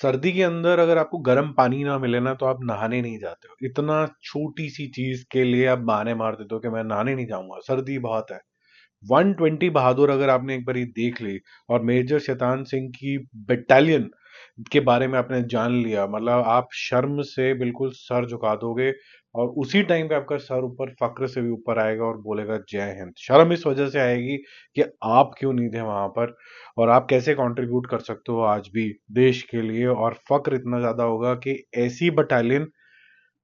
सर्दी के अंदर अगर आपको गर्म पानी ना मिले ना तो आप नहाने नहीं जाते हो। इतना छोटी सी चीज के लिए आप बहाने मार देते हो कि मैं नहाने नहीं जाऊंगा, सर्दी बहुत है। 120 बहादुर अगर आपने एक बारी देख ली और मेजर शैतान सिंह की बटालियन के बारे में आपने जान लिया, मतलब आप शर्म से बिल्कुल सर झुका दोगे। और उसी टाइम पे आपका सर ऊपर फक्र से भी ऊपर आएगा और बोलेगा जय हिंद। शर्म इस वजह से आएगी कि आप क्यों नहीं थे वहां पर और आप कैसे कंट्रीब्यूट कर सकते हो आज भी देश के लिए। और फक्र इतना ज्यादा होगा कि ऐसी बटालियन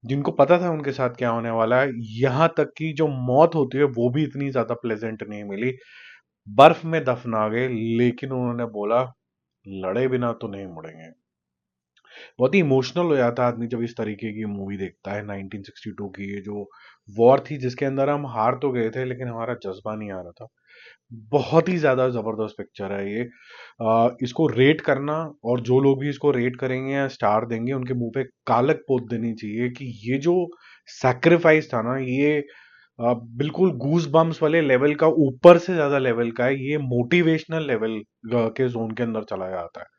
जिनको पता था उनके साथ क्या होने वाला है, यहां तक कि जो मौत होती है वो भी इतनी ज्यादा प्लेजेंट नहीं मिली। बर्फ में दफना गए, लेकिन उन्होंने बोला लड़े बिना तो नहीं मुड़ेंगे। बहुत ही इमोशनल हो जाता है आदमी जब इस तरीके की मूवी देखता है। 1962 की ये जो वॉर थी जिसके अंदर हम हार तो गए थे लेकिन हमारा जज्बा नहीं आ रहा था। बहुत ही ज्यादा जबरदस्त पिक्चर है ये। इसको रेट करना, और जो लोग भी इसको रेट करेंगे या स्टार देंगे उनके मुंह पे कालक पोत देनी चाहिए कि ये जो सैक्रिफाइस था ना, ये बिल्कुल गूज बम्स वाले लेवल का, ऊपर से ज्यादा लेवल का है। ये मोटिवेशनल लेवल के जोन के अंदर चला जाता है।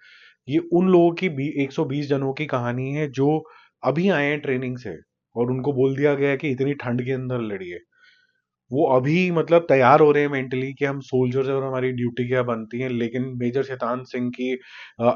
ये उन लोगों की 120 जनों की कहानी है जो अभी आए हैं ट्रेनिंग से और उनको बोल दिया गया है कि इतनी ठंड के अंदर लड़िए। वो अभी मतलब तैयार हो रहे हैं मेंटली कि हम सोल्जर्स हैं और हमारी ड्यूटी क्या बनती है। लेकिन मेजर शैतान सिंह की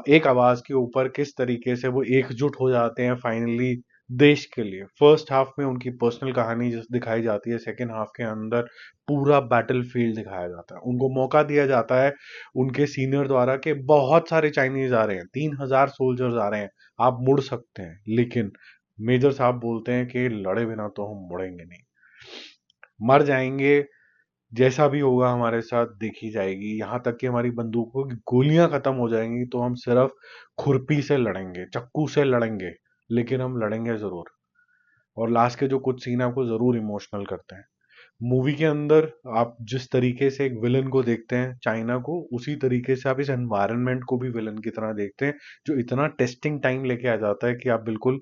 एक आवाज के ऊपर किस तरीके से वो एकजुट हो जाते हैं फाइनली देश के लिए। फर्स्ट हाफ में उनकी पर्सनल कहानी जिस दिखाई जाती है, सेकेंड हाफ के अंदर पूरा बैटल फील्ड दिखाया जाता है। उनको मौका दिया जाता है उनके सीनियर द्वारा कि बहुत सारे चाइनीज आ रहे हैं, 3,000 सोल्जर्स आ रहे हैं, आप मुड़ सकते हैं। लेकिन मेजर साहब बोलते हैं कि लड़े बिना तो हम मुड़ेंगे नहीं, मर जाएंगे, जैसा भी होगा हमारे साथ देखी जाएगी। यहां तक कि हमारी बंदूकों की गोलियां खत्म हो जाएंगी तो हम सिर्फ खुरपी से लड़ेंगे, चक्कू से लड़ेंगे, लेकिन हम लड़ेंगे जरूर। और लास्ट के जो कुछ सीन आपको जरूर इमोशनल करते हैं। मूवी के अंदर आप जिस तरीके से एक विलन को देखते हैं चाइना को, उसी तरीके से आप इस एनवायरनमेंट को भी विलन की तरह देखते हैं जो इतना टेस्टिंग टाइम लेके आ जाता है कि आप बिल्कुल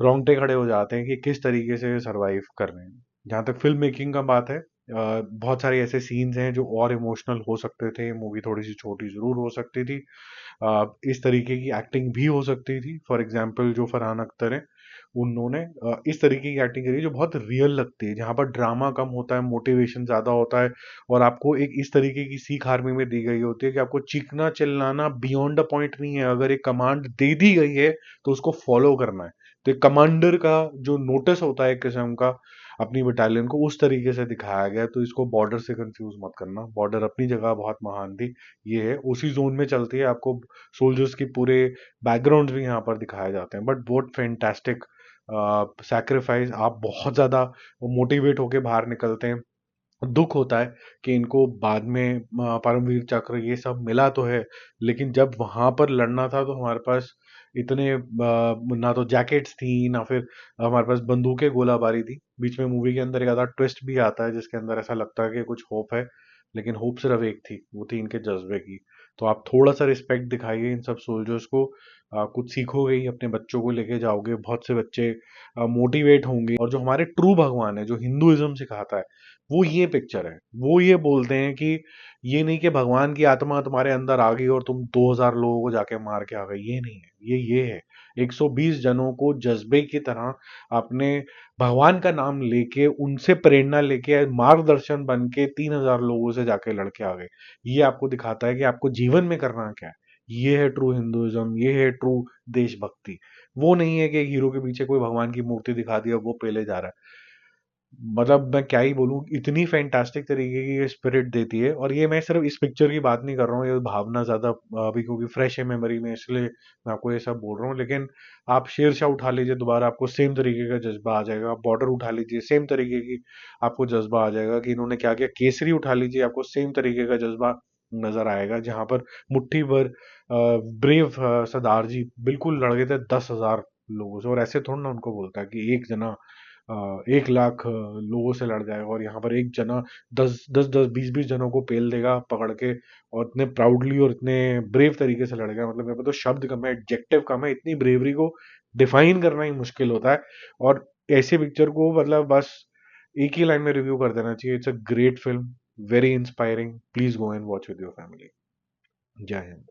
रोंगटे खड़े हो जाते हैं कि किस तरीके से सरवाइव कर रहे हैं। जहां तक फिल्म मेकिंग का बात है, बहुत सारे ऐसे सीन्स हैं जो और इमोशनल हो सकते थे। मूवी थोड़ी सी छोटी जरूर हो सकती थी। इस तरीके की एक्टिंग भी हो सकती थी। फॉर एग्जाम्पल जो फरहान अख्तर है, उन्होंने इस तरीके की एक्टिंग करी जो बहुत रियल लगती है, जहां पर ड्रामा कम होता है, मोटिवेशन ज्यादा होता है। और आपको एक इस तरीके की सीख आर्मी में दी गई होती है कि आपको चीखना चिल्लाना बियॉन्ड द पॉइंट नहीं है। अगर एक कमांड दे दी गई है तो उसको फॉलो करना है। तो एक कमांडर का जो नोटिस होता है एक किस्म का अपनी बटालियन को, उस तरीके से दिखाया गया है। तो इसको बॉर्डर से कंफ्यूज मत करना, बॉर्डर अपनी जगह बहुत महान थी। ये है उसी जोन में चलती है। आपको सोल्जर्स की पूरे बैकग्राउंड भी यहाँ पर दिखाए जाते हैं। बट बहुत फैंटास्टिक सैक्रिफाइस। आप बहुत ज्यादा मोटिवेट होके बाहर निकलते हैं। दुख होता है कि इनको बाद में परमवीर चक्र ये सब मिला तो है, लेकिन जब वहां पर लड़ना था तो हमारे पास इतने ना तो जैकेट्स थी ना फिर हमारे पास बंदूकें गोलाबारी थी। बीच में मूवी के अंदर एक आधा ट्विस्ट भी आता है जिसके अंदर ऐसा लगता है कि कुछ होप है, लेकिन होप सिर्फ एक थी, वो थी इनके जज्बे की। तो आप थोड़ा सा रिस्पेक्ट दिखाइए इन सब सोल्जर्स को। कुछ सीखोगे ही, अपने बच्चों को लेके जाओगे, बहुत से बच्चे मोटिवेट होंगे। और जो हमारे ट्रू भगवान है, जो हिंदुइज्म सिखाता है, वो ये पिक्चर है। वो ये बोलते हैं कि ये नहीं कि भगवान की आत्मा तुम्हारे अंदर आ गई और तुम 2,000 लोगों को जाके मार के आ गए। ये नहीं है, ये है 120 जनों को जज्बे की तरह अपने भगवान का नाम लेके, उनसे प्रेरणा लेके, मार्गदर्शन बन के 3,000 लोगों से जाके लड़के आ गए। ये आपको दिखाता है कि आपको जीवन में करना क्या है। ये है ट्रू हिंदुइज्म, ये है ट्रू देशभक्ति। वो नहीं है कि एक हीरो के पीछे कोई भगवान की मूर्ति दिखा दी और वो पेले जा रहा है। मतलब मैं क्या ही बोलूं, इतनी फैंटास्टिक तरीके की ये स्पिरिट देती है। और ये मैं सिर्फ इस पिक्चर की बात नहीं कर रहा हूँ, ये भावना ज्यादा अभी क्योंकि फ्रेश है मेमोरी में, इसलिए मैं आपको ये सब बोल रहा हूँ। लेकिन आप शेरशाह उठा लीजिए दोबारा, आपको सेम तरीके का जज्बा आ जाएगा। बॉर्डर उठा लीजिए, सेम तरीके की आपको जज्बा आ जाएगा कि इन्होंने क्या किया। केसरी उठा लीजिए, आपको सेम तरीके का जज्बा नजर आएगा, जहां पर मुट्ठी भर ब्रेव सरदार जी बिल्कुल लड़ गए थे 10,000 लोगों से। और ऐसे थोड़ा ना उनको बोलता है कि एक जना 1 लाख लोगों से लड़ जाएगा, और यहाँ पर एक जना 10-10 20-20 जनों को पेल देगा पकड़ के, और इतने प्राउडली और इतने ब्रेव तरीके से लड़ेगा। मतलब मेरे पास तो शब्द कम है, एडजेक्टिव कम है, इतनी ब्रेवरी को डिफाइन करना ही मुश्किल होता है। और ऐसी पिक्चर को मतलब बस एक ही लाइन में रिव्यू कर देना चाहिए, it's a great film, very inspiring, please go and watch with your family. जय हिंद।